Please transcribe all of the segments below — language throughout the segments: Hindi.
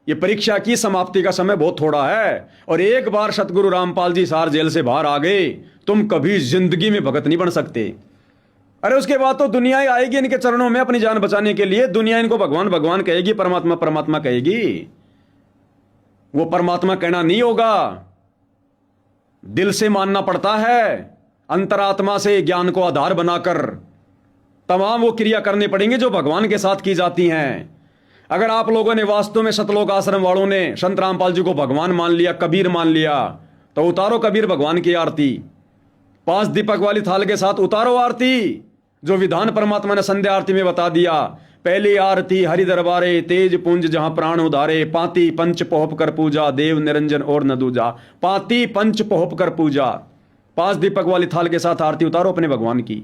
ये परीक्षा की समाप्ति का समय बहुत थोड़ा है, और एक बार सतगुरु रामपाल जी सार जेल से बाहर आ गए, तुम कभी जिंदगी में भगत नहीं बन सकते। अरे उसके बाद तो दुनिया ही आएगी इनके चरणों में अपनी जान बचाने के लिए। दुनिया इनको भगवान भगवान कहेगी, परमात्मा परमात्मा कहेगी। वो परमात्मा कहना नहीं होगा, दिल से मानना पड़ता है, अंतरात्मा से ज्ञान को आधार बनाकर तमाम वो क्रिया करनी पड़ेंगी जो भगवान के साथ की जाती हैं। अगर आप लोगों ने वास्तव में सतलोक आश्रम वालों ने संत रामपाल जी को भगवान मान लिया, कबीर मान लिया, तो उतारो कबीर भगवान की आरती, 5 दीपक वाली थाल के साथ उतारो आरती, जो विधान परमात्मा ने संध्या आरती में बता दिया। पहली आरती हरि दरबारे, तेज पुंज जहां प्राण उधारे, पाती पंच पोहप कर पूजा, देव निरंजन और न दूजा। पाती पंच पोहप कर पूजा, 5 दीपक वाली थाल के साथ आरती उतारो अपने भगवान की।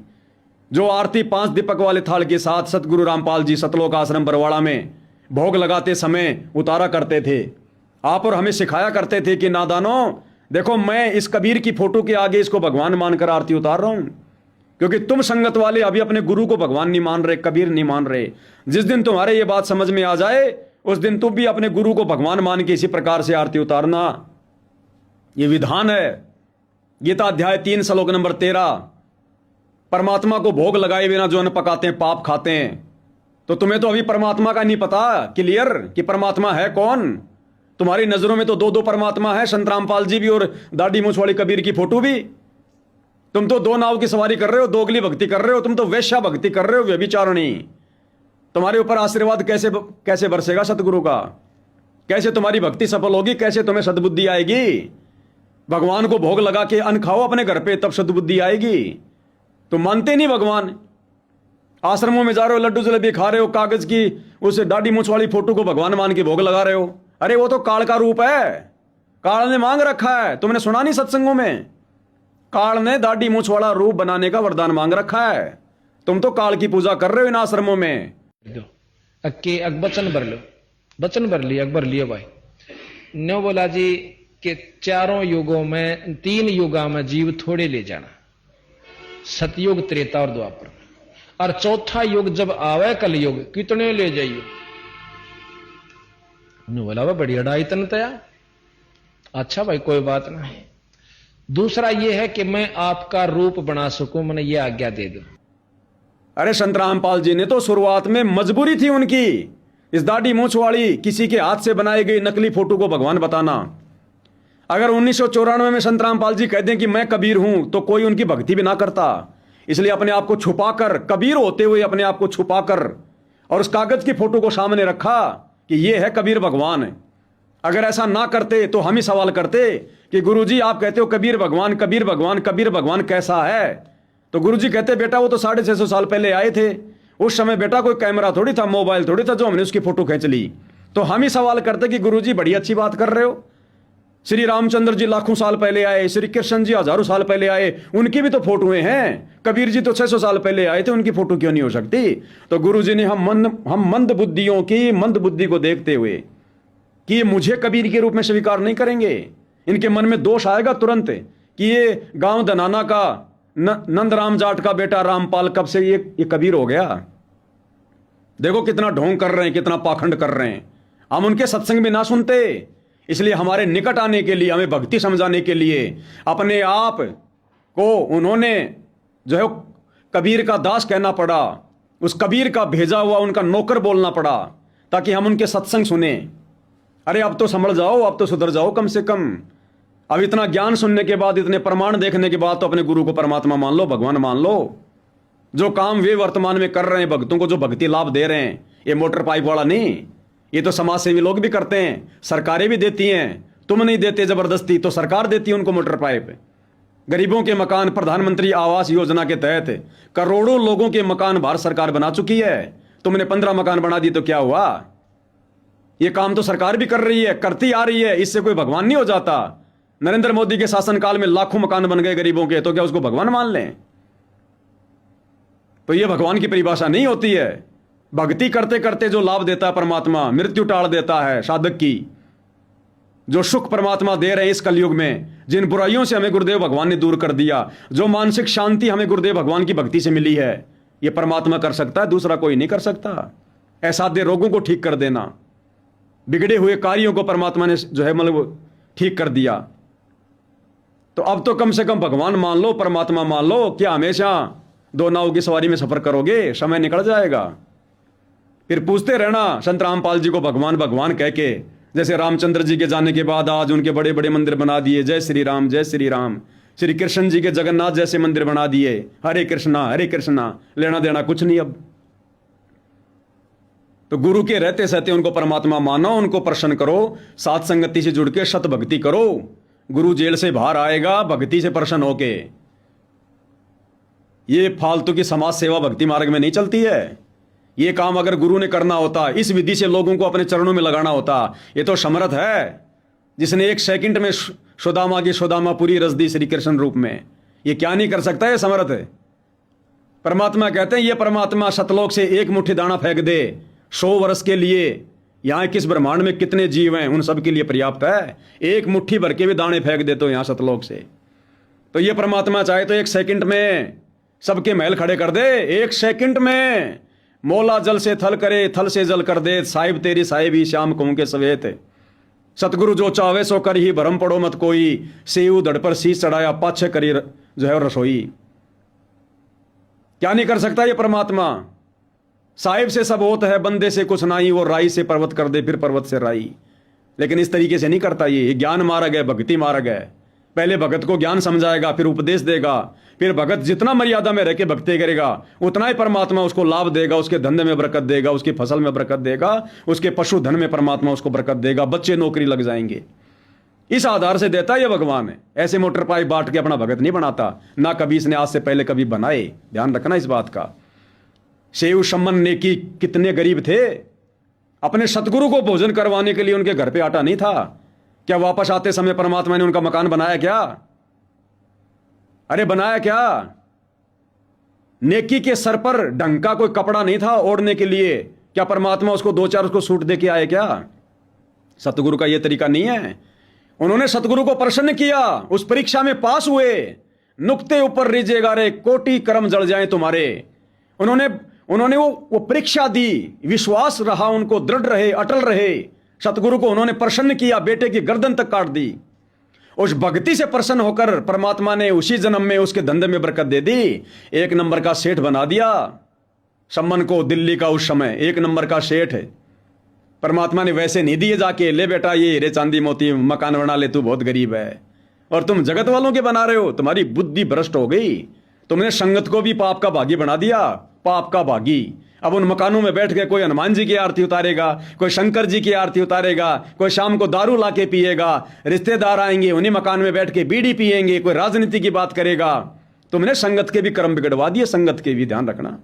जो आरती 5 दीपक वाले थाल के साथ सतगुरु रामपाल जी सतलोक आश्रम बरवाड़ा में भोग लगाते समय उतारा करते थे, आप और हमें सिखाया करते थे कि नादानो देखो, मैं इस कबीर की फोटो के आगे इसको भगवान मानकर आरती उतार रहा हूं, क्योंकि तुम संगत वाले अभी अपने गुरु को भगवान नहीं मान रहे, कबीर नहीं मान रहे। जिस दिन तुम्हारे ये बात समझ में आ जाए, उस दिन तुम भी अपने गुरु को भगवान मान के इसी प्रकार से आरती उतारना। ये विधान है। गीता अध्याय 3 श्लोक नंबर 13, परमात्मा को भोग लगाए बिना जो अन्न पकाते हैं पाप खाते हैं। तो तुम्हें तो अभी परमात्मा का नहीं पता क्लियर कि परमात्मा है कौन। तुम्हारी नजरों में तो 2 परमात्मा है, संत रामपाल जी भी और दाढ़ी मूछ वाली कबीर की फोटो भी। तुम तो 2 नाव की सवारी कर रहे हो, दोगली भक्ति कर रहे हो, तुम तो वैश्या भक्ति कर रहे हो, व्यभिचारिणी। तुम्हारे ऊपर आशीर्वाद कैसे बरसेगा सतगुरु का? कैसे तुम्हारी भक्ति सफल होगी? कैसे तुम्हें सद्बुद्धि आएगी? भगवान को भोग लगा के अन्न खाओ अपने घर पे, तब सद्बुद्धि आएगी। तुम मानते नहीं भगवान। आश्रमों में जा रहे हो, लड्डू जलेबी खा रहे हो, कागज की उस दाढ़ी मूछ वाली फोटो को भगवान मान के भोग लगा रहे हो। अरे वो तो काल का रूप है, काल ने मांग रखा है। तुमने सुना नहीं सत्संगों में, काल ने दाढ़ी मूछ वाला रूप बनाने का वरदान मांग रखा है। तुम तो काल की पूजा कर रहे हो इन आश्रमों में। वचन भर लो, वचन भर लिया, अकबर लिया भाई। न्यो बोला जी कि 4 युगों में 3 युगा में जीव थोड़े ले जाना, सतयुग त्रेता और द्वापर, और 4था युग जब आवे कलयुग कितने ले जाइयो। न्यो बोला वह बड़ी अड़ाई तन तया। अच्छा भाई कोई बात नहीं। दूसरा यह है कि मैं आपका रूप बना सकूं, मैंने ये आज्ञा दे दो। अरे संत रामपाल जी ने तो शुरुआत में मजबूरी थी उनकी, इस दाढ़ी मूछ वाली किसी के हाथ से बनाई गई नकली फोटो को भगवान बताना। अगर 1994 में संत रामपाल जी कह दें कि मैं कबीर हूं, तो कोई उनकी भक्ति भी ना करता। इसलिए अपने आप को छुपाकर, कबीर होते हुए अपने आप को छुपाकर, और उस कागज की फोटो को सामने रखा कि यह है कबीर भगवान। अगर ऐसा ना करते तो हम ही सवाल करते कि गुरुजी आप कहते हो कबीर भगवान, कबीर भगवान, कबीर भगवान कैसा है? तो गुरुजी कहते बेटा वो तो 650 साल पहले आए थे। उस समय बेटा कोई कैमरा थोड़ी था, मोबाइल थोड़ी था जो हमने उसकी फोटो खींच ली। तो हम ही सवाल करते कि गुरुजी बड़ी अच्छी बात कर रहे हो, श्री रामचंद्र जी लाखों साल पहले आए, श्री कृष्ण जी हजारों साल पहले आए, उनकी भी तो फोटोएं हैं। कबीर जी तो 600 साल पहले आए थे, उनकी फोटो क्यों नहीं हो सकती? तो गुरुजी ने हम मंद बुद्धियों की मंद बुद्धि को देखते हुए कि ये मुझे कबीर के रूप में स्वीकार नहीं करेंगे, इनके मन में दोष आएगा तुरंत कि ये गांव धनाना का नंद राम जाट का बेटा रामपाल कब से ये कबीर हो गया। देखो कितना ढोंग कर रहे हैं, कितना पाखंड कर रहे हैं। हम उनके सत्संग में ना सुनते, इसलिए हमारे निकट आने के लिए, हमें भक्ति समझाने के लिए अपने आप को उन्होंने जो है कबीर का दास कहना पड़ा, उस कबीर का भेजा हुआ उनका नौकर बोलना पड़ा, ताकि हम उनके सत्संग सुने। अरे अब तो समझ जाओ, अब तो सुधर जाओ कम से कम। अब इतना ज्ञान सुनने के बाद, इतने प्रमाण देखने के बाद तो अपने गुरु को परमात्मा मान लो, भगवान मान लो। जो काम वे वर्तमान में कर रहे हैं, भक्तों को जो भक्ति लाभ दे रहे हैं, ये मोटर पाइप वाला नहीं, ये तो समाज सेवी लोग भी करते हैं, सरकारें भी देती हैं। तुम नहीं देते जबरदस्ती, तो सरकार देती है उनको मोटर पाइप। गरीबों के मकान, प्रधानमंत्री आवास योजना के तहत करोड़ों लोगों के मकान भारत सरकार बना चुकी है। तुमने 15 मकान बना दिए तो क्या हुआ? ये काम तो सरकार भी कर रही है, करती आ रही है, इससे कोई भगवान नहीं हो जाता। नरेंद्र मोदी के शासनकाल में लाखों मकान बन गए गरीबों के, तो क्या उसको भगवान मान लें? तो ये भगवान की परिभाषा नहीं होती है। भक्ति करते करते जो लाभ देता है परमात्मा, मृत्यु टाल देता है साधक की। जो सुख परमात्मा दे रहे हैं इस कलयुग में, जिन बुराइयों से हमें गुरुदेव भगवान ने दूर कर दिया, जो मानसिक शांति हमें गुरुदेव भगवान की भक्ति से मिली है, ये परमात्मा कर सकता है, दूसरा कोई नहीं कर सकता। असाध्य रोगों को ठीक कर देना, बिगड़े हुए कार्यों को परमात्मा ने जो है मतलब ठीक कर दिया। तो अब तो कम से कम भगवान मान लो, परमात्मा मान लो। क्या हमेशा दो नाव की सवारी में सफर करोगे? समय निकल जाएगा। फिर पूछते रहना संत रामपाल जी को भगवान भगवान कह के। जैसे रामचंद्र जी के जाने के बाद आज उनके बड़े बड़े मंदिर बना दिए, जय श्री राम जय श्री राम। श्री कृष्ण जी के जगन्नाथ जैसे मंदिर बना दिए, हरे कृष्णा, लेना देना कुछ नहीं अब। तो गुरु के रहते सहते उनको परमात्मा मानो, उनको प्रसन्न करो, साथ संगति से जुड़ के सत भक्ति करो। गुरु जेल से बाहर आएगा भक्ति से प्रसन्न होके। ये फालतू की समाज सेवा भक्ति मार्ग में नहीं चलती है। ये काम अगर गुरु ने करना होता, इस विधि से लोगों को अपने चरणों में लगाना होता। ये तो समर्थ है जिसने 1 सेकंड में सुदामा की सुदामापुरी रच दी श्री कृष्ण रूप में। ये क्या नहीं कर सकता? ये समर्थ है। परमात्मा कहते हैं ये परमात्मा सतलोक से एक मुट्ठी दाना फेंक दे 100 वर्ष के लिए, यहां किस ब्रह्मांड में कितने जीव हैं उन सब के लिए पर्याप्त है। एक मुट्ठी भर के भी दाने फेंक दे तो यहां सतलोक से। तो ये परमात्मा चाहे तो 1 सेकंड में सबके महल खड़े कर दे। 1 सेकंड में मौला जल से थल करे, थल से जल कर दे। साहिब तेरी साहिबी श्याम कहूं के सवेत। सतगुरु जो चावे सो कर ही, भरम पड़ो मत कोई। सेऊ धड़ पर शीश चढ़ाया, पाछे करी जो है रसोई। क्या नहीं कर सकता ये परमात्मा? साहिब से सब होता है, बंदे से कुछ नहीं। वो राई से पर्वत कर दे, फिर पर्वत से राई। लेकिन इस तरीके से नहीं करता ये ज्ञान मार्ग है, भक्ति मार्ग है। पहले भगत को ज्ञान समझाएगा, फिर उपदेश देगा। फिर भगत जितना मर्यादा में रह के भक्ति करेगा उतना ही परमात्मा उसको लाभ देगा, उसके धंधे में बरकत देगा, उसकी फसल में बरकत देगा, उसके पशुधन में परमात्मा उसको बरकत देगा, बच्चे नौकरी लग जाएंगे। इस आधार से देता है ये भगवान है। ऐसे मोटर पाइप बांट के अपना भगत नहीं बनाता, ना कभी इसने आज से पहले कभी बनाए। ध्यान रखना इस बात का। सेव शमन नेकी कितने गरीब थे, अपने सतगुरु को भोजन करवाने के लिए उनके घर पे आटा नहीं था। क्या वापस आते समय परमात्मा ने उनका मकान बनाया क्या? अरे बनाया क्या? नेकी के सर पर ढंग का कोई कपड़ा नहीं था ओढ़ने के लिए। क्या परमात्मा उसको 2-4 उसको सूट दे के आए क्या? सतगुरु का यह तरीका नहीं है। उन्होंने सतगुरु को प्रसन्न किया, उस परीक्षा में पास हुए। नुक्ते ऊपर रीजेगा रे, कोटि कर्म जल जाए तुम्हारे। उन्होंने वो परीक्षा दी, विश्वास रहा उनको, दृढ़ रहे, अटल रहे। सतगुरु को उन्होंने प्रसन्न किया, बेटे की गर्दन तक काट दी। उस भक्ति से प्रसन्न होकर परमात्मा ने उसी जन्म में उसके धंधे में बरकत दे दी। 1 नंबर का सेठ बना दिया सम्मन को, दिल्ली का उस समय 1 नंबर का सेठ है। परमात्मा ने वैसे नहीं दिए जाके, ले बेटा ये हीरे चांदी मोती मकान बना ले, तू बहुत गरीब है और तुम जगत वालों के बना रहे हो। तुम्हारी बुद्धि भ्रष्ट हो गई। तुमने संगत को भी पाप का भागी बना दिया, पाप का भागी। अब उन मकानों में बैठ के कोई हनुमान जी की आरती उतारेगा, कोई शंकर जी की आरती उतारेगा, कोई शाम को दारू लाके पिएगा, रिश्तेदार आएंगे उन्हीं मकान में बैठ के बीड़ी पिएंगे, कोई राजनीति की बात करेगा। तुमने संगत के भी कर्म बिगड़वा दिए, संगत के भी। ध्यान रखना।